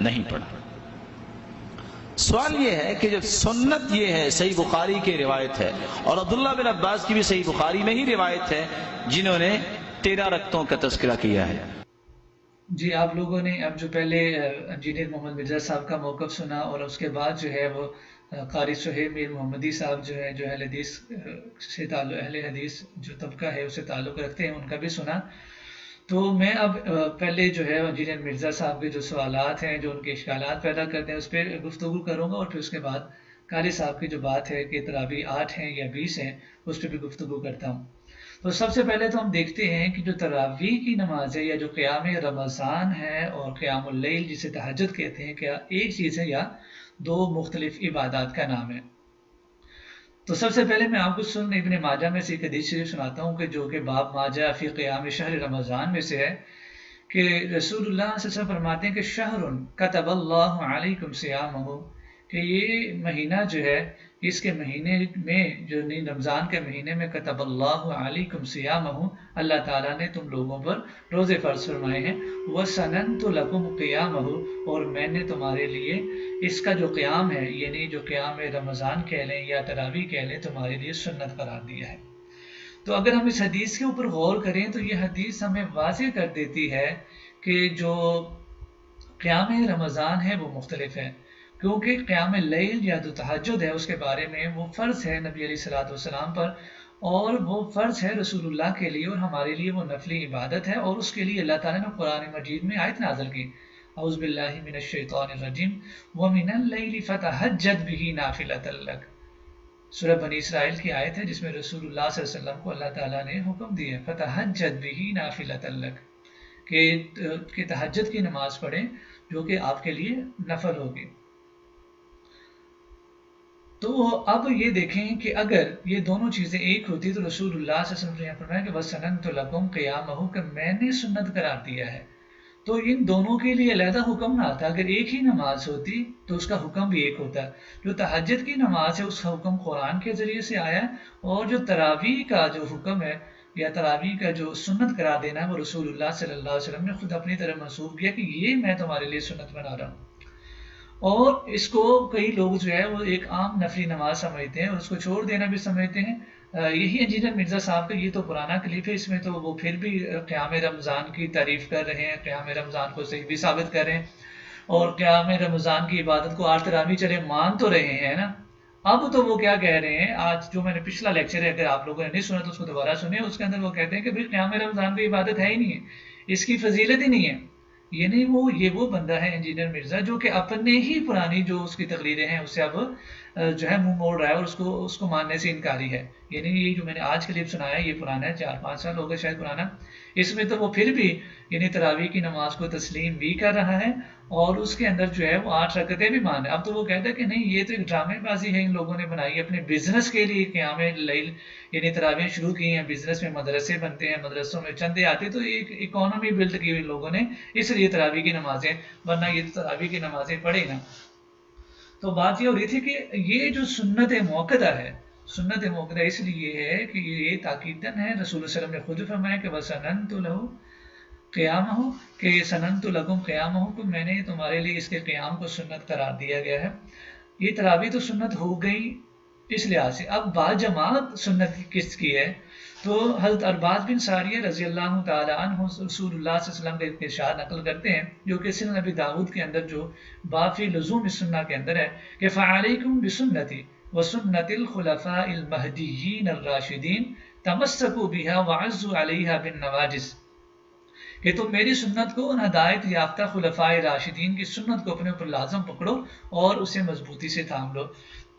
نہیں پڑھا۔ سوال یہ ہے کہ جب سنت یہ ہے، صحیح بخاری کی روایت ہے، اور عبداللہ بن عباس کی بھی صحیح بخاری میں ہی روایت ہے جنہوں نے 13 رکعتوں کا تذکرہ کیا ہے۔ جی، آپ لوگوں نے اب جو پہلے انجینئر محمد مرزا صاحب کا موقف سنا، اور اس کے بعد جو ہے وہ قاری سہیب میر محمدی صاحب جو ہے، جو اہل حدیث سے تعلق، اہل حدیث جو طبقہ ہے اسے تعلق رکھتے ہیں، ان کا بھی سنا۔ تو میں اب پہلے جو ہے انجینئر مرزا صاحب کے جو سوالات ہیں، جو ان کے اشکالات پیدا کرتے ہیں، اس پہ گفتگو کروں گا، اور پھر اس کے بعد قاری صاحب کی جو بات ہے کہ تراویح 8 ہیں یا 20 ہیں، اس پہ بھی گفتگو کرتا ہوں۔ تو سب سے پہلے تو ہم دیکھتے ہیں کہ جو تراویح کی نماز ہے، یا جو قیام رمضان ہے اور قیام اللیل جسے تہجد کہتے ہیں، کیا ایک چیز ہے یا دو مختلف عبادات کا نام ہے؟ تو سب سے پہلے میں آپ کو سن ابن ماجہ میں سے ایک حدیث شریف سناتا ہوں کہ جو کہ باب ماجہ فی قیام شہر رمضان میں سے ہے، کہ رسول اللہ صلی اللہ علیہ وسلم فرماتے ہیں کہ شہر کتب اللہ علیکم صیامہ، کہ یہ مہینہ جو ہے، اس کے مہینے میں، جو رمضان کے مہینے میں، کتب اللہ علیکم صیامہ، اللہ تعالیٰ نے تم لوگوں پر روزے فرض فرمائے ہیں، وَسَنَنْتُ لَكُمْ قِيَامَهُ، اور میں نے تمہارے لیے اس کا جو قیام ہے، یعنی جو قیام رمضان کہہ لیں یا تراویح کہہ لیں، تمہارے لیے سنت قرار دیا ہے۔ تو اگر ہم اس حدیث کے اوپر غور کریں تو یہ حدیث ہمیں واضح کر دیتی ہے کہ جو قیام رمضان ہے وہ مختلف ہے، کیونکہ قیام اللیل یا جو تہجد ہے اس کے بارے میں وہ فرض ہے نبی علیہ الصلوۃ والسلام پر، اور وہ فرض ہے رسول اللہ کے لیے، اور ہمارے لیے وہ نفلی عبادت ہے، اور اس کے لیے اللہ تعالیٰ نے قرآن مجید میں آیت نازل کی، اعوذ باللہ من الشیطان الرجیم وَمِنَ اللَّيْلِ فَتَہَجَّدْ بِهِ نَافِلَةً لَكَ، سورہ بنی اسرائیل کی آیت ہے جس میں رسول اللہ صلی اللہ علیہ وسلم کو اللہ تعالیٰ نے حکم دیا فَتَہَجَّدْ بِهِ نَافِلَةً لَكَ، کہ تہجد کی نماز پڑھیں جو کہ آپ کے لیے نفل ہوگی۔ تو اب یہ دیکھیں کہ اگر یہ دونوں چیزیں ایک ہوتی تو رسول اللہ صلی اللہ علیہ وسلم نے فرمایا کہ وَسَنَنْتُ لَكُمْ قِيَامَهُ، کہ میں نے سنت قرار دیا ہے، تو ان دونوں کے لیے علیحدہ حکم نہ آتا، اگر ایک ہی نماز ہوتی تو اس کا حکم بھی ایک ہوتا۔ جو تہجد کی نماز ہے اس کا حکم قرآن کے ذریعے سے آیا ہے، اور جو تراویح کا جو حکم ہے یا تراویح کا جو سنت قرار دینا ہے وہ رسول اللہ صلی اللہ علیہ وسلم نے خود اپنی طرف منسوب کیا کہ یہ میں تمہارے لیے سنت بنا رہا ہوں، اور اس کو کئی لوگ جو ہے وہ ایک عام نفلی نماز سمجھتے ہیں اور اس کو چھوڑ دینا بھی سمجھتے ہیں۔ یہی انجینئر مرزا صاحب کا یہ تو پرانا کلپ ہے، اس میں تو وہ پھر بھی قیام رمضان کی تعریف کر رہے ہیں، قیام رمضان کو صحیح بھی ثابت کر رہے ہیں، اور قیام رمضان کی عبادت کو 8 تراویح چلے مان تو رہے ہیں نا۔ اب تو وہ کیا کہہ رہے ہیں، آج جو میں نے پچھلا لیکچر ہے اگر آپ لوگوں نے نہیں سنا تو اس کو دوبارہ سنیں، اس کے اندر وہ کہتے ہیں کہ بھائی قیام رمضان کی عبادت ہے ہی نہیں ہے، اس کی فضیلت ہی نہیں ہے۔ یعنی وہ بندہ ہے انجینئر مرزا جو کہ اپنے ہی پرانی جو اس کی تقریریں ہیں اسے اب جو ہے منہ موڑ رہا ہے، اور اس کو ماننے سے انکاری ہے۔ یعنی یہ جو میں نے آج کلپ سنایا یہ پرانا ہے، 4-5 سال ہو گئے شاید پرانا، اس میں تو وہ پھر بھی یعنی تراویح کی نماز کو تسلیم بھی کر رہا ہے، اور اس کے اندر جو ہے وہ 8 رکعتیں بھی مان ہے۔ اب تو وہ کہتا ہے کہ نہیں یہ تو ایک ڈرامے بازی ہے، ان لوگوں نے بنائی ہے اپنے بزنس کے لیے، قیام اللیل یعنی تراویح شروع کی ہیں، بزنس میں مدرسے بنتے ہیں، مدرسوں میں چندے آتے، تو ایک اکانومی بلڈ کی ہوئی لوگوں نے، اس لیے تراویح کی نمازیں، ورنہ یہ تراویح کی نمازیں پڑھے نا۔ تو بات یہ ہو رہی تھی کہ یہ جو سنت موقدہ ہے، سنت موقدہ اس لیے ہے کہ یہ تاکیدن ہے، رسول اللہ صلی اللہ علیہ وسلم نے خود فرمایا کہ وَسَنَنْتُ لَهُ قِيَامَهُ، کہ سَنَنْتُ لَكُمْ قِيَامَهُ، کہ میں نے تمہارے لیے اس کے قیام کو سنت قرار دیا گیا ہے۔ یہ تراویح تو سنت ہو گئی اس لحاظ سے۔ اب باجماعت سنت کس کی ہے؟ تو حضرت ارباز بن ساریہ رضی اللہ تعالیٰ عنہ رسول اللہ صلی اللہ علیہ وسلم کے ارشاد نقل کرتے ہیں، جو کہ سنن نبی داؤد کے اندر جو بافی لزوم السنہ کے اندر ہے، کہ فعلیکم بسنتی وسنت الخلفاء المہدیین الراشدین تمسکوا بها وعزوا علیہا بالنواجذ، کہ تم میری سنت کو، ان ہدایت یافتہ خلفاء راشدین کی سنت کو اپنے اوپر لازم پکڑو اور اسے مضبوطی سے تھام لو۔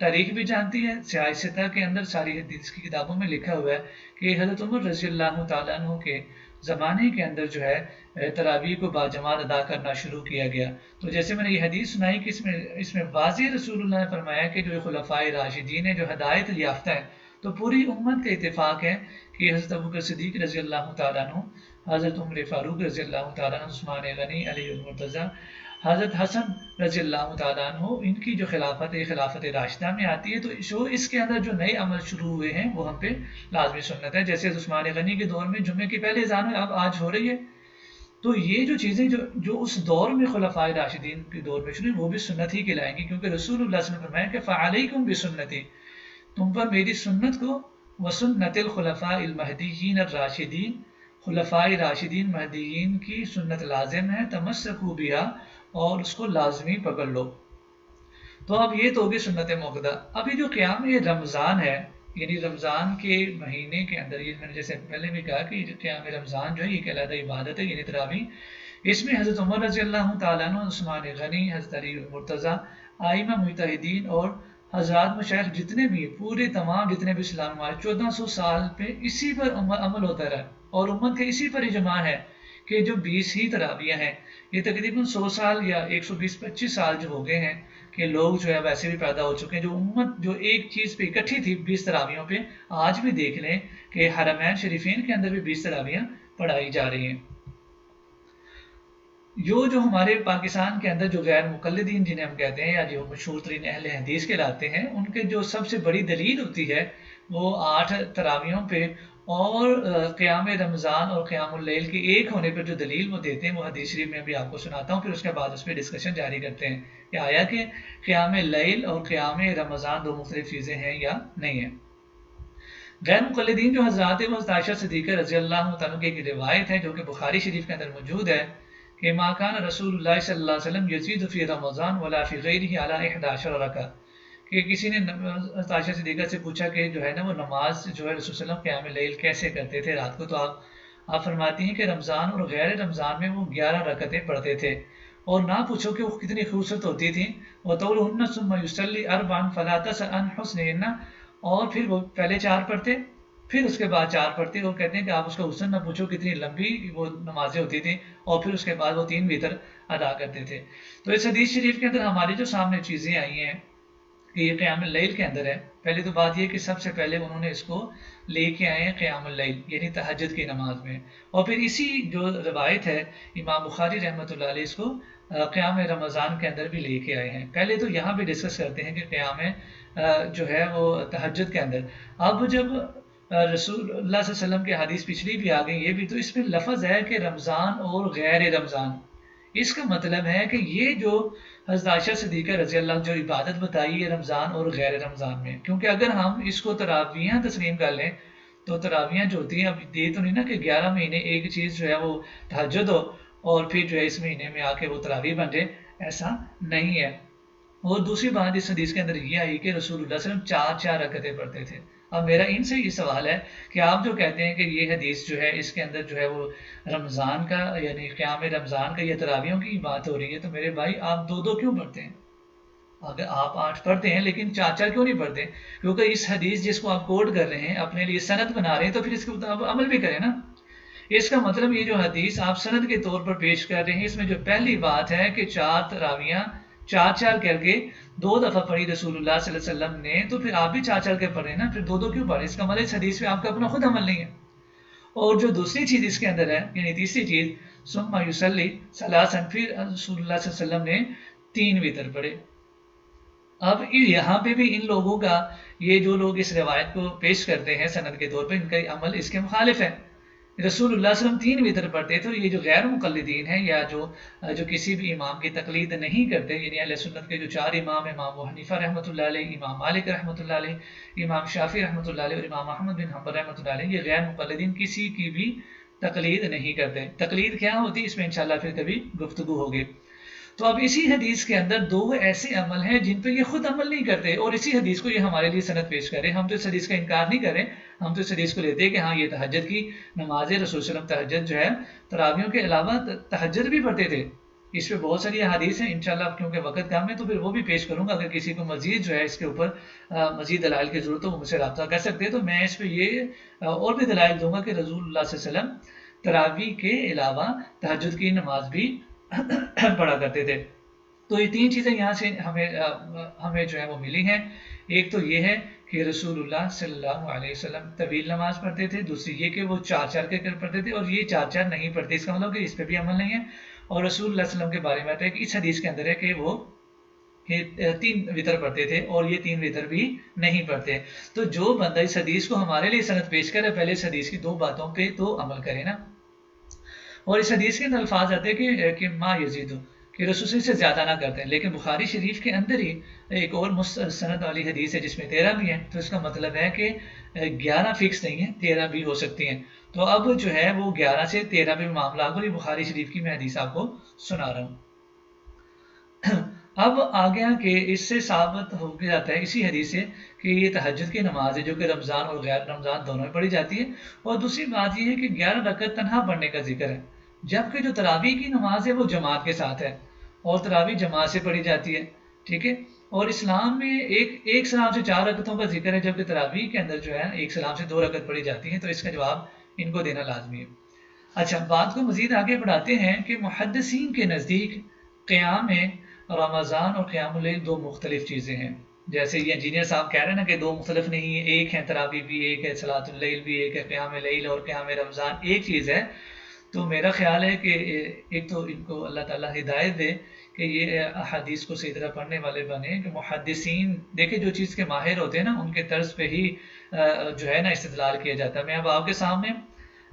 تاریخ بھی جانتی ہے، سیاہ ستہ کے اندر ساری حدیث کی کتابوں میں لکھا ہوا ہے کہ حضرت عمر رضی اللہ تعالیٰ عنہ کے زمانے کے اندر جو ہے تراویح کو باجماعت ادا کرنا شروع کیا گیا۔ تو جیسے میں نے یہ حدیث سنائی کہ اس میں واضح رسول اللہ نے فرمایا کہ جو خلفاء راشدین ہیں، جو ہدایت یافتہ ہیں، تو پوری امت کا اتفاق ہے کہ حضرت ابوبکر صدیق رضی اللہ تعالیٰ عنہ، حضرت عمر فاروق رضی اللہ تعالیٰ عنہ، عثمان غنی، علی المرتضیٰ، حضرت حسن رضی اللہ تعالیٰ عنہ، ان کی جو خلافت راشدہ میں آتی ہے، تو اس کے اندر جو نئے عمل شروع ہوئے ہیں وہ ہم پہ لازمی سنت ہے۔ جیسے عثمان غنی کے دور میں جمعے کی پہلے اذان اب آج ہو رہی ہے، تو یہ جو چیزیں جو اس دور میں خلفائے راشدین کے دور میں شروع وہ بھی سنت ہی کہلائیں گی، کیونکہ رسول اللہ صلی اللہ علیہ وسلم نے فرمایا کہ فعلیکم بسنتی، تم پر میری سنت کو، وسنت الخلفاء المہدیین الراشدین، خلفائے راشدین مہدیین کی سنت لازم ہے، تمسکوا بہا، اور اس کو لازمی پکڑ لو۔ تو اب یہ تو ہوگی سنت موقدہ۔ ابھی جو قیام رمضان ہے، یعنی رمضان کے مہینے کے اندر، یہ میں نے جیسے پہلے بھی کہا کہ قیام رمضان جو ہے یہ علیحدہ عبادت ہے، یعنی تراویح، اس میں حضرت عمر رضی اللہ تعالیٰ عنہ، عثمان غنی، حضرت علی مرتضیٰ، ائمہ مجتہدین اور حضرات مشائخ جتنے بھی پورے تمام جتنے بھی اسلام ہمارے 1400 سال پہ اسی پر عمل ہوتا رہا، اور امت کے اسی پر اجماع ہے کہ جو 20 ہی تراویح ہیں، یہ تقریباً 100 سال یا 120-25 سال جو ہو گئے ہیں کہ لوگ جو ہے ویسے بھی پیدا ہو چکے ہیں، جو امت جو ایک چیز پہ اکٹھی تھی 20 تراویحوں پہ، آج بھی دیکھ لیں کہ حرمین شریفین کے اندر بھی 20 تراویح پڑھائی جا رہی ہیں۔ جو ہمارے پاکستان کے اندر جو غیر مقلدین جنہیں ہم کہتے ہیں، یا جو مشہور ترین اہل حدیث کہلاتے ہیں، ان کے جو سب سے بڑی دلیل ہوتی ہے وہ 8 تراویحوں پہ اور قیام رمضان اور قیام اللیل کے ایک ہونے پر جو دلیل وہ دیتے ہیں، وہ حدیث شریف میں بھی آپ کو سناتا ہوں، پھر اس کے بعد اس پہ ڈسکشن جاری کرتے ہیں کہ آیا کہ قیام اللیل اور قیام رمضان دو مختلف چیزیں ہیں یا نہیں ہیں۔ غیر مقلدین جو حضرات حضرت عائشہ صدیقہ رضی اللہ عنہ کی روایت ہے، جو کہ بخاری شریف کے اندر موجود ہے کہ ما کان رسول اللہ صلی اللہ علیہ وسلم یزید فی رمضان ولا فی غیرہ علی 11 رکعہ، کہ کسی نے عائشہ صدیقہ سے پوچھا کہ جو ہے نا وہ نماز جو ہے رسول صلی اللہ علیہ وسلم قیام اللیل کیسے کرتے تھے رات کو، تو آپ فرماتی ہیں کہ رمضان اور غیر رمضان میں وہ 11 رکعتیں پڑھتے تھے، اور نہ پوچھو کہ وہ کتنی خوبصورت ہوتی تھیں، وَطَوْلُهُنَّ ثُمَّ يُصَلِّي أَرْبَعًا فَلَا تَسْأَلْ عَنْ حُسْنِهِنَّ، اور پھر وہ پہلے 4 پڑھتے، پھر اس کے بعد 4 پڑھتے، اور کہتے ہیں کہ آپ اس کا حسن نہ پوچھو کتنی لمبی وہ نمازیں ہوتی تھیں، اور پھر اس کے بعد وہ 3 وتر ادا کرتے تھے۔ تو اس حدیث شریف کے اندر ہماری جو سامنے چیزیں آئی ہیں کہ یہ قیام اللیل کے اندر ہے، پہلے تو بات یہ کہ سب سے پہلے انہوں نے اس کو لے کے آئے ہیں قیام اللیل یعنی تہجد کی نماز میں، اور پھر اسی جو روایت ہے امام بخاری رحمۃ اللہ علیہ اس کو قیام رمضان کے اندر بھی لے کے آئے ہیں۔ پہلے تو یہاں بھی ڈسکس کرتے ہیں کہ قیام جو ہے وہ تہجد کے اندر، اب جب رسول اللہ صلی اللہ علیہ وسلم کی حدیث پچھلی بھی آ گئی، یہ بھی، تو اس میں لفظ ہے کہ رمضان اور غیر رمضان، اس کا مطلب ہے کہ یہ جو حضرت عائشہ صدیقہ رضی اللہ عنہ جو عبادت بتائی ہے رمضان اور غیر رمضان میں، کیونکہ اگر ہم اس کو تراویح تسلیم کر لیں تو تراویح جو ہوتی ہیں، اب یہ تو نہیں نا کہ 11 مہینے ایک چیز جو ہے وہ تہجد ہو اور پھر جو ہے اس مہینے میں آ کے وہ تراویح بن جائے، ایسا نہیں ہے۔ اور دوسری بات اس حدیث کے اندر یہ آئی کہ رسول اللہ صلی اللہ علیہ وسلم 4 رکعتیں پڑھتے تھے۔ اب میرا ان سے یہ سوال ہے کہ آپ جو کہتے ہیں کہ یہ حدیث جو ہے اس کے اندر جو ہے وہ رمضان کا یعنی قیام رمضان کا یا تراویحوں کی بات ہو رہی ہے، تو میرے بھائی آپ 2 کیوں پڑھتے ہیں؟ اگر آپ 8 پڑھتے ہیں لیکن 4 کیوں نہیں پڑھتے؟ کیونکہ اس حدیث جس کو آپ کوٹ کر رہے ہیں اپنے لیے سند بنا رہے ہیں، تو پھر اس کے مطابق عمل بھی کریں نا۔ اس کا مطلب یہ جو حدیث آپ سند کے طور پر پیش کر رہے ہیں، اس میں جو پہلی بات ہے کہ 4 تراویحاں 4 کر کے 2 دفعہ پڑھی رسول اللہ صلی اللہ علیہ وسلم نے، تو پھر آپ بھی 4 کے پڑھ رہے ہیں نا، پھر 2 کیوں پڑھ رہے ہیں؟ اس کا مطلب اس حدیث میں آپ کا اپنا خود عمل نہیں ہے۔ اور جو دوسری چیز اس کے اندر ہے یعنی تیسری چیز، ثم یصلی ثلاثا، پھر رسول اللہ صلی اللہ علیہ وسلم نے 3 وتر پڑھے۔ اب یہاں پہ بھی ان لوگوں کا، یہ جو لوگ اس روایت کو پیش کرتے ہیں سند کے طور پر، ان کا عمل اس کے مخالف ہے۔ رسول اللہ صلی اللہ علیہ وسلم 3 وتر پڑھتے تھے، اور یہ جو غیر مقلدین ہیں یا جو کسی بھی امام کی تقلید نہیں کرتے، یعنی اہل سنت کے جو 4 امام، امام ابو حنیفہ رحمۃ اللہ علیہ، امام مالک رحمۃ اللہ علیہ، امام شافعی رحمۃ اللہ علیہ اور امام احمد بن حنبل رحمۃ اللہ علیہ، یہ غیر مقلدین کسی کی بھی تقلید نہیں کرتے۔ تقلید کیا ہوتی ہے اس میں انشاءاللہ پھر کبھی گفتگو ہوگی۔ تو اب اسی حدیث کے اندر 2 ایسے عمل ہیں جن پہ یہ خود عمل نہیں کرتے، اور اسی حدیث کو یہ ہمارے لیے سند پیش کرے۔ ہم تو اس حدیث کا انکار نہیں کریں، ہم تو اس حدیث کو لیتے ہیں کہ ہاں یہ تہجد کی نماز ہے، رسول صلی اللہ علیہ وسلم تہجد جو ہے تراویحوں کے علاوہ تہجد بھی پڑھتے تھے۔ اس پہ بہت ساری احادیث ہیں، انشاءاللہ کیونکہ وقت کم ہے تو پھر وہ بھی پیش کروں گا۔ اگر کسی کو مزید جو ہے اس کے اوپر مزید دلائل کی ضرورت ہو وہ مجھ سے رابطہ کر سکتے ہیں، تو میں اس پہ یہ اور بھی دلائل دوں گا کہ رسول اللہ صلی اللہ علیہ وسلم تراویح کے علاوہ تہجد کی نماز بھی پڑھا کرتے تھے۔ تو یہ 3 چیزیں یہاں سے ہمیں جو ہے وہ ملی ہیں۔ ایک تو یہ ہے کہ رسول اللہ صلی اللہ علیہ وسلم طویل نماز پڑھتے تھے، دوسری یہ کہ وہ 4 کے پڑھتے تھے، اور یہ 4 نہیں پڑھتے، اس کا مطلب کہ اس پہ بھی عمل نہیں ہے۔ اور رسول اللہ صلی اللہ علیہ وسلم کے بارے میں آتا ہے کہ اس حدیث کے اندر ہے کہ وہ 3 وتر پڑھتے تھے، اور یہ 3 وتر بھی نہیں پڑھتے۔ تو جو بندہ اس حدیث کو ہمارے لیے سند پیش کرے، پہلے اس حدیث کی 2 باتوں پہ تو عمل کرے نا۔ اور اس حدیث کے اندر الفاظ آتے ہیں کہ ما یزید، کہ رسول سے زیادہ نہ کرتے ہیں، لیکن بخاری شریف کے اندر ہی ایک اور مستند والی حدیث ہے جس میں 13 بھی ہیں، تو اس کا مطلب ہے کہ 11 فکس نہیں ہے، 13 بھی ہو سکتی ہیں۔ تو اب جو ہے وہ 11 سے 13 بھی معاملہ آگے، یہ بخاری شریف کی میں حدیث آپ کو سنا رہا ہوں۔ اب آگے کہ اس سے ثابت ہو کے جاتا ہے اسی حدیث سے کہ یہ تہجد کی نماز ہے جو کہ رمضان اور غیر رمضان دونوں میں پڑھی جاتی ہے۔ اور دوسری بات یہ ہے کہ 11 رکعت تنہا پڑھنے کا ذکر ہے، جبکہ جو تراویح کی نماز ہے وہ جماعت کے ساتھ ہے، اور تراویح جماعت سے پڑھی جاتی ہے، ٹھیک ہے۔ اور اسلام میں ایک سلام سے 4 رکعتوں کا ذکر ہے، جبکہ تراویح کے اندر جو ہے ایک سلام سے 2 رکعت پڑھی جاتی ہیں، تو اس کا جواب ان کو دینا لازمی ہے۔ اچھا، بات کو مزید آگے بڑھاتے ہیں کہ محدثین کے نزدیک قیام رمضان اور قیام اللیل 2 مختلف چیزیں ہیں۔ جیسے یہ انجینئر صاحب کہہ رہے ہیں نا کہ 2 مختلف نہیں ہیں، ایک ہے تراویح بھی، ایک ہے صلاۃ اللیل بھی، ایک ہے قیام اللیل اور قیام رمضان ایک چیز ہے۔ تو میرا خیال ہے کہ ایک تو ان کو اللہ تعالیٰ ہدایت دے کہ یہ احادیث کو صحیح طرح پڑھنے والے بنے، کہ محدثین دیکھیں جو چیز کے ماہر ہوتے ہیں نا ان کے طرز پہ ہی جو ہے نا استدلال کیا جاتا ہے۔ میں اب آپ کے سامنے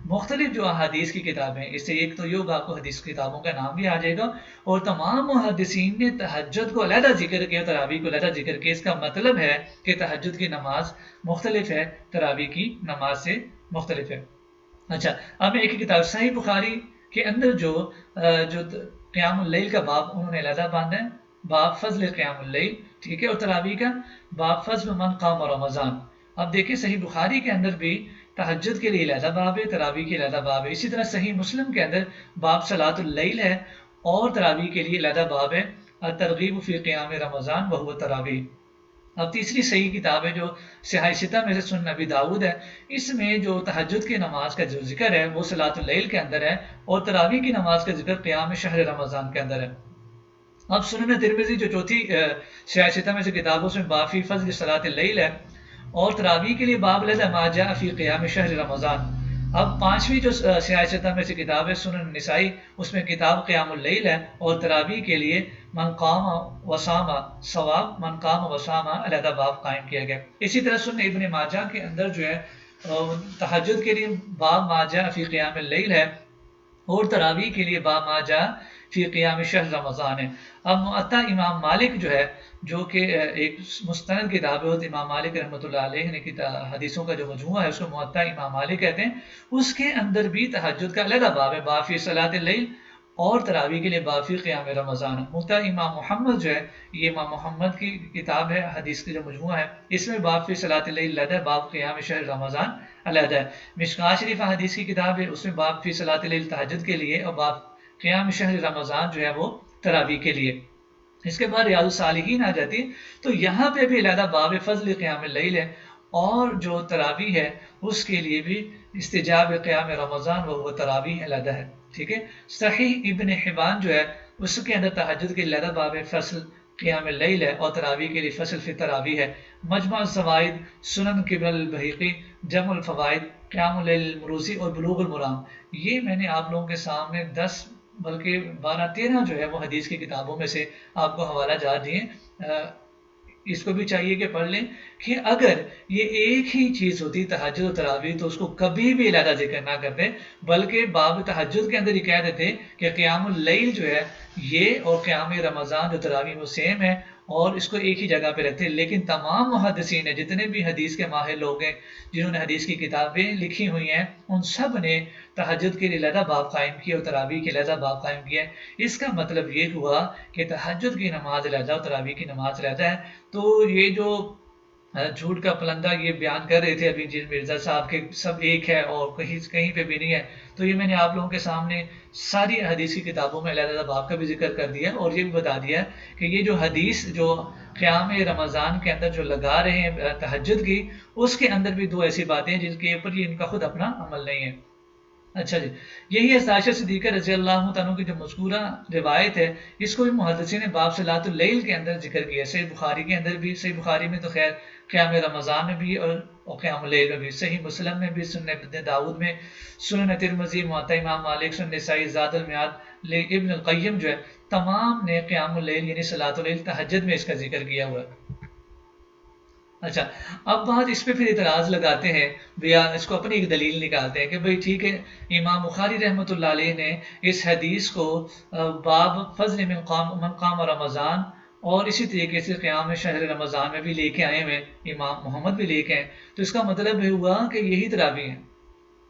مختلف جو احادیث کی کتابیں، اس سے ایک تو یہ ہوگا آپ کو حدیث کتابوں کا نام بھی آ جائے گا، اور تمام محدثین نے تہجد کو علیحدہ ذکر کیا، تراویح کو علیحدہ ذکر کیا۔ اس کا مطلب ہے کہ تہجد کی نماز مختلف ہے، تراویح کی نماز سے مختلف ہے۔ اچھا، اب ایک کتاب صحیح بخاری کے اندر جو قیام اللیل کا باب انہوں نے علیحدہ باندھا ہے، باب فضل قیام اللیل، ٹھیک ہے، اور تراویح کا باب فضل من قام رمضان۔ اب دیکھیں صحیح بخاری کے اندر بھی تہجد کے لیے علیحدہ باب ہے، تراویح کے علیحدہ باب ہے۔ اسی طرح صحیح مسلم کے اندر باب صلاۃ اللیل ہے، اور تراویح کے لیے علیحدہ باب ہے، الترغیب فی قیام رمضان وہو تراویح۔ اب تیسری صحیح کتاب ہے جو صحاح ستہ میں سے سنن ابی داؤد ہے، اس میں جو تہجد کی نماز کا جو ذکر ہے وہ صلاۃ اللیل کے اندر ہے، اور تراویح کی نماز کا ذکر قیام شہر رمضان کے اندر ہے۔ اب سنن ترمذی جو چوتھی صحاح ستہ میں سے کتاب ہے، اس میں باب فی فضل صلاۃ اللیل ہے، اور تراویح کے لیے باب علیحدہ ما جاء فی قیام شہر رمضان۔ اب پانچویں جو صحاح ستہ میں سے کتاب ہے سنن نسائی، اس میں کتاب قیام اللیل ہے، اور تراویح کے لیے من قام وصام ثواب من قام وصام علیحدہ باب قائم کیا گیا۔ اسی طرح سنن ابن ماجہ کے اندر جو ہے تہجد کے لیے باب ما جاء فی قیام اللیل ہے، اور تراویح کے لیے باب ما جاء فی قیام شہر رمضان ہے۔ اب معطا امام مالک جو ہے، جو کہ ایک مستند کتاب ہے، امام مالک رحمۃ اللہ علیہ نے حدیثوں کا جو مجموعہ ہے اس کو معطا امام مالک کہتے ہیں، اس کے اندر بھی تہجد کا علیحدہ باب ہے، باب فی صلاۃ اللیل، اور تراویح کے لیے باب فی قیام رمضان۔ معطا امام محمد جو ہے، یہ امام محمد کی کتاب ہے، حدیث کی جو مجموعہ ہے، اس میں باب فی صلاۃ اللیل علیحدہ، باب قیام شہر رمضان علیحدہ ہے۔ مشکوٰۃ شریف حدیث کی کتاب ہے، اس میں باب فی صلاۃ اللیل تہجد کے لیے، اور باب قیام شہر رمضان جو ہے وہ تراویح کے لیے۔ اس کے بعد ریاض الصالحین آ جاتی ہے، تو یہاں پہ بھی علیحدہ باب فضل قیام اللیل ہے، اور جو تراویح ہے اس کے لیے بھی استجاب قیام رمضان وہ تراویح علیحدہ ہے، ٹھیک ہے۔ صحیح ابن حبان جو ہے اس کے اندر تہجد کے علیحدہ باب فصل قیام اللیل ہے، اور تراویح کے لیے فصل فی تراویح ہے۔ مجمع الزوائد، سنن کبر البہیقی، جمع الفوائد، قیام اللیل المروزی اور بلوغ المرام، یہ میں نے آپ لوگوں کے سامنے 10 بلکہ 12-13 جو ہے وہ حدیث کی کتابوں میں سے آپ کو حوالہ جات دیے۔ اس کو بھی چاہیے کہ پڑھ لیں کہ اگر یہ ایک ہی چیز ہوتی تہجد و تراویح تو اس کو کبھی بھی علیحدہ ذکر نہ کرتے، بلکہ باب تہجد کے اندر ہی کہہ دیتے کہ قیام اللیل جو ہے یہ اور قیام رمضان جو تراویح وہ سیم ہے، اور اس کو ایک ہی جگہ پہ رکھتے۔ لیکن تمام محدثین ہیں، جتنے بھی حدیث کے ماہر لوگ ہیں جنہوں نے حدیث کی کتابیں لکھی ہوئی ہیں، ان سب نے تہجد کے لیے علیحدہ باب قائم کیا اور تراویح کے علیحدہ باب قائم کیا ہے۔ اس کا مطلب یہ ہوا کہ تہجد کی نماز علیحدہ اور تراویح کی نماز علیحدہ ہے۔ تو یہ جو جھوٹ کا پلندہ یہ بیان کر رہے تھے ابھی جن مرزا صاحب کے سب ایک ہے اور کہیں پہ بھی نہیں ہے، تو یہ میں نے آپ لوگوں کے سامنے ساری حدیث کی کتابوں میں علیحدہ باب کا بھی ذکر کر دیا، اور یہ بھی بتا دیا کہ یہ جو حدیث جو قیام رمضان کے اندر جو لگا رہے ہیں تہجد کی، اس کے اندر بھی 2 ایسی باتیں ہیں جن کے اوپر یہ ان کا خود اپنا عمل نہیں ہے۔ اچھا جی، یہی ہے عائشہ صدیقہ رضی اللہ عنہ کی جو مذکورہ روایت ہے، اس کو بھی محدثین نے باب صلاۃ اللیل کے اندر ذکر کیا، صحیح بخاری کے اندر بھی، صحیح بخاری میں تو خیر قیام رمضان میں بھی اور قیام اللیل میں بھی، صحیح مسلم میں بھی، سنن ابن داؤد میں، سنن ترمذی، معطا امام مالک، سنن نسائی، زاد المیعاد، ابن القیم جو ہے تمام نے قیام اللیل یعنی صلاۃ اللیل تہجد میں اس کا ذکر کیا ہوا ہے۔ اچھا، اب بات اس پہ پھر اعتراض لگاتے ہیں، بیان اس کو اپنی ایک دلیل نکالتے ہیں کہ بھئی ٹھیک ہے، امام بخاری رحمۃ اللہ علیہ نے اس حدیث کو باب فضل من قام رمضان اور اسی طریقے سے قیام شہر رمضان میں بھی لے کے آئے ہوئے، امام محمد بھی لے کے آئے، تو اس کا مطلب یہ ہوا کہ یہی تراویح ہے۔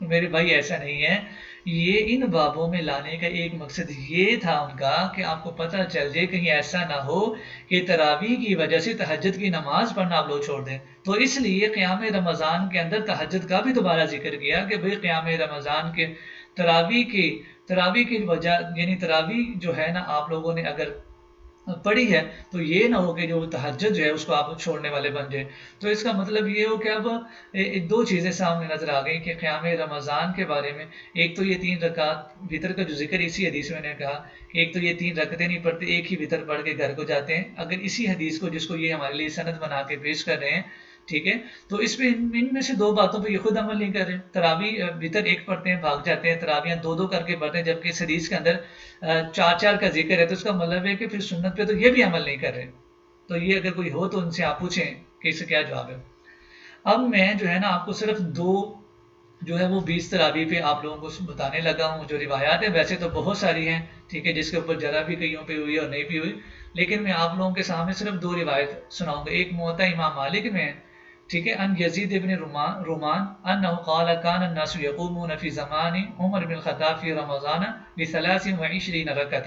تو میرے بھائی ایسا نہیں ہے، یہ ان بابوں میں لانے کا ایک مقصد یہ تھا ان کا کہ آپ کو پتہ چل جائے کہیں ایسا نہ ہو کہ تراویح کی وجہ سے تہجد کی نماز پڑھنا آپ لوگ چھوڑ دیں، تو اس لیے قیام رمضان کے اندر تہجد کا بھی دوبارہ ذکر کیا کہ بھئی قیام رمضان کے تراویح کی وجہ، یعنی تراویح جو ہے نا آپ لوگوں نے اگر پڑھی ہے تو یہ نہ ہو کہ جو تہجد جو ہے اس کو آپ چھوڑنے والے بن جائیں۔ تو اس کا مطلب یہ ہو کہ اب دو چیزیں سامنے نظر آ گئی کہ قیام رمضان کے بارے میں، ایک تو یہ 3 رکعت وطر کا جو ذکر اسی حدیث میں نے کہا کہ ایک تو یہ 3 رکعتیں نہیں پڑھتے، ایک ہی وطر پڑھ کے گھر کو جاتے ہیں، اگر اسی حدیث کو جس کو یہ ہمارے لیے سند بنا کے پیش کر رہے ہیں، ٹھیک ہے، تو اس پہ ان میں سے 2 باتوں پہ یہ خود عمل نہیں کر رہے۔ تراویح وطر ایک پڑھتے ہیں بھاگ جاتے ہیں، تراویح 2 کر کے پڑھتے ہیں، جبکہ اس حدیث کے اندر 4 کا ذکر ہے، تو اس کا مطلب ہے کہ پھر سنت پہ تو یہ بھی عمل نہیں کر رہے۔ تو یہ اگر کوئی ہو تو ان سے آپ پوچھیں کہ اس سے کیا جواب ہے۔ اب میں جو ہے نا آپ کو صرف 2 جو ہے وہ 20 تراویح پہ آپ لوگوں کو بتانے لگا ہوں، جو روایات ہیں ویسے تو بہت ساری ہیں، ٹھیک ہے، جس کے اوپر ذرا بھی کئیوں پہ ہوئی اور نہیں بھی ہوئی، لیکن میں آپ لوگوں کے سامنے صرف 2 روایت سناؤں گا۔ ایک موطا امام مالک میں، ٹھیک ہے، ان یزید ابن رومان انہ قال کان الناس یقومون فی زمان عمر بن الخطاب فی رمضان ب23 رکعۃ۔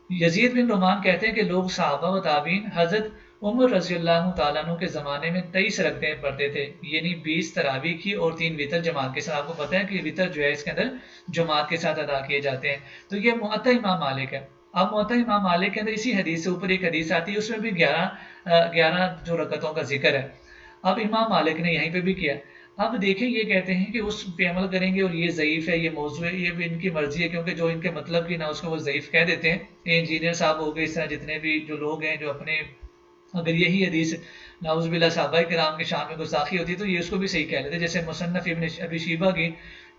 یزید بن رومان کہتے ہیں کہ لوگ صحابہ و تابعین حضرت عمر رضی اللہ تعالیٰ عنہ کے زمانے میں 23 رکعتیں پڑھتے تھے، یعنی 20 تراویح کی اور 3 وتر جماعت کے ساتھ۔ آپ کو پتہ ہے کہ وتر جو ہے اس کے اندر جماعت کے ساتھ ادا کیے جاتے ہیں۔ تو یہ موطا امام مالک ہے۔ اب موطا امام مالک کے اندر اسی حدیث سے اوپر ایک حدیث آتی ہے، اس میں بھی 11 جو رکعتوں کا ذکر ہے۔ اب امام مالک نے یہیں پہ بھی کیا۔ اب دیکھیں یہ کہتے ہیں کہ اس پہ عمل کریں گے اور یہ ضعیف ہے، یہ موضوع ہے، یہ بھی ان کی مرضی ہے، کیونکہ جو ان کے مطلب کی نہ اس کو وہ ضعیف کہہ دیتے ہیں۔ یہ انجینئر صاحب ہو گئے، اس طرح جتنے بھی جو لوگ ہیں جو اپنے، اگر یہی حدیث نعوذ باللہ صحابہ کرام کے شان میں گستاخی ہوتی تو یہ اس کو بھی صحیح کہہ لیتے، جیسے مصنف ابن ابی شیبہ کی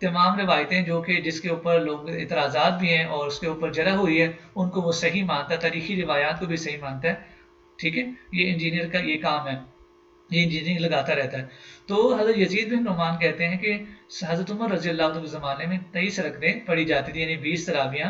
تمام روایتیں جو کہ جس کے اوپر لوگ اعتراضات بھی ہیں اور اس کے اوپر جرح ہوئی ہے، ان کو وہ صحیح مانتا ہے، تاریخی روایات کو بھی صحیح مانتا ہے، ٹھیک ہے، یہ انجینئر کا یہ کام ہے، یہ انجینئرنگ لگاتا رہتا ہے۔ تو حضرت یزید بن نعمان کہتے ہیں کہ حضرت عمر رضی اللہ عنہ کے زمانے میں 23 رکعتیں پڑھی جاتی تھی، یعنی 20 تراویح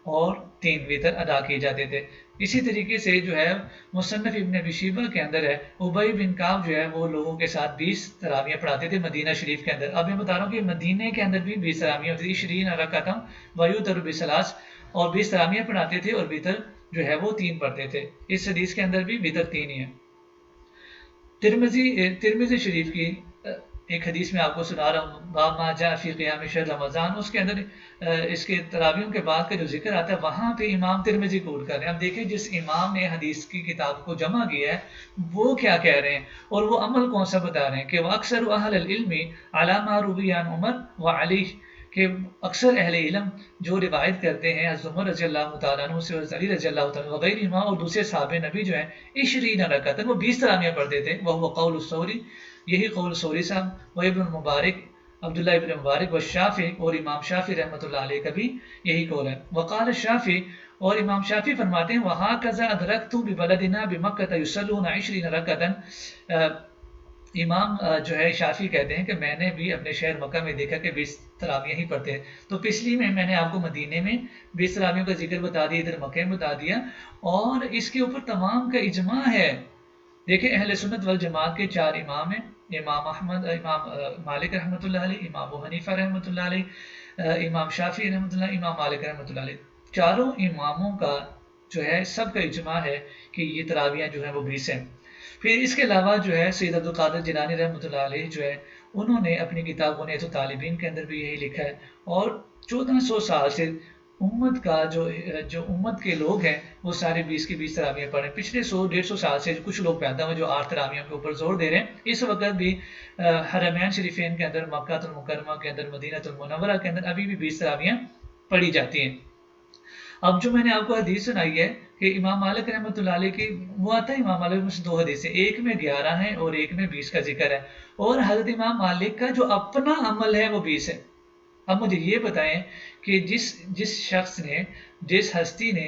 اور 3 وتر ادا کیے جاتے تھے۔ اسی طریقے سے جو ہے مصنف ابن ابی شیبہ کے اندر ہے، ابی بن کعب جو ہے وہ لوگوں کے ساتھ 20 تراویح پڑھاتے تھے مدینہ شریف کے اندر۔ اب میں بتا رہا ہوں کہ مدینہ کے اندر بھی 20 تراویح ہوتی تھی، 20 رکعت ویوتر بثلاث، اور 20 تراویح پڑھاتے تھے اور وتر جو ہے وہ 3 پڑھتے تھے۔ اس حدیث کے اندر بھی وتر 3 ہی ہے۔ ترمذی شریف کی ایک حدیث میں آپ کو سنا رہا ہوں، باب ما جاء فی قیام شہر رمضان، اس کے اندر اس کے تراویحوں کے بعد کا جو ذکر آتا ہے وہاں پہ امام ترمذی کوٹ کر رہے ہیں۔ اب دیکھیں جس امام نے حدیث کی کتاب کو جمع کیا ہے وہ کیا کہہ رہے ہیں اور وہ عمل کون سا بتا رہے ہیں کہ وَأَكْثَرُ أَهْلَ الْعِلْمِ عَلَى مَا رُوِيَ عَنْ عُمَرَ وَعَلِيَّ، کہ اکثر اہل علم جو روایت کرتے ہیں حضرت عمر رضی اللہ تعالیٰ عنہ سے، حضرت علی رضی اللہ تعالیٰ عنہ وغیرہ امام اور دوسرے صحابہ نبی جو ہیں 20 رکعت وہ 20 تراویح پڑھتے تھے، وہ قول الثوری، یہی قول ثوری صاحب، و ابن مبارک عبداللہ ابن مبارک و شافعی، اور امام شافعی رحمۃ اللہ علیہ کا بھی یہی قول ہے۔ وقال الشافعی، اور امام شافعی فرماتے ہیں وَهَكَذَا أَدْرَكْتُ بِبَلَدِنَا بِمَكَّةَ يُصَلُّونَ 20 ركعة۔ امام جو ہے شافعی کہتے ہیں کہ میں نے بھی اپنے شہر مکہ میں دیکھا کہ 20 تراویح ہی پڑھتے ہیں۔ تو پچھلی میں نے آپ کو مدینے میں 20 تراویحوں کا ذکر بتا دیا، ادھر مکہ میں بتا دیا، اور اس کے اوپر تمام کا اجماع ہے۔ دیکھیں اہل سنت والجماعت کے 4 امام ہیں، امام احمد، امام مالک رحمۃ اللہ علیہ، امام ابو حنیفہ رحمۃ اللہ علیہ، امام شافعی رحمۃ اللہ، امام مالک رحمۃ اللہ علیہ، چاروں اماموں کا جو ہے سب کا اجماع ہے کہ یہ تراویح جو ہیں وہ 20 ہیں۔ پھر اس کے علاوہ جو ہے سید عبدالقادر جیلانی رحمۃ اللہ علیہ جو ہے انہوں نے اپنی کتاب بنیۃ الطالبین کے اندر بھی یہی لکھا ہے، اور 1400 سال سے امت کا جو امت کے لوگ ہیں وہ سارے 20 کی 20 تراویح پڑھیں۔ پچھلے 100-150 سال سے کچھ لوگ پیدا ہوئے جو 8 تراویحوں کے اوپر زور دے رہے ہیں۔ اس وقت بھی حرمین شریفین کے اندر، مکہ المکرمہ کے اندر، مدینہ المنورہ کے اندر ابھی بھی 20 تراویح پڑھی جاتی ہیں۔ اب جو میں نے آپ کو حدیث سنائی ہے کہ امام مالک رحمۃ اللہ علیہ کی، وہ آتا ہے امام مالک میں سے 2 حدیثیں، ایک میں 11 ہیں اور ایک میں 20 کا ذکر ہے، اور حضرت امام مالک کا جو اپنا عمل ہے وہ 20 ہے۔ اب مجھے یہ بتائیں کہ جس شخص نے، جس ہستی نے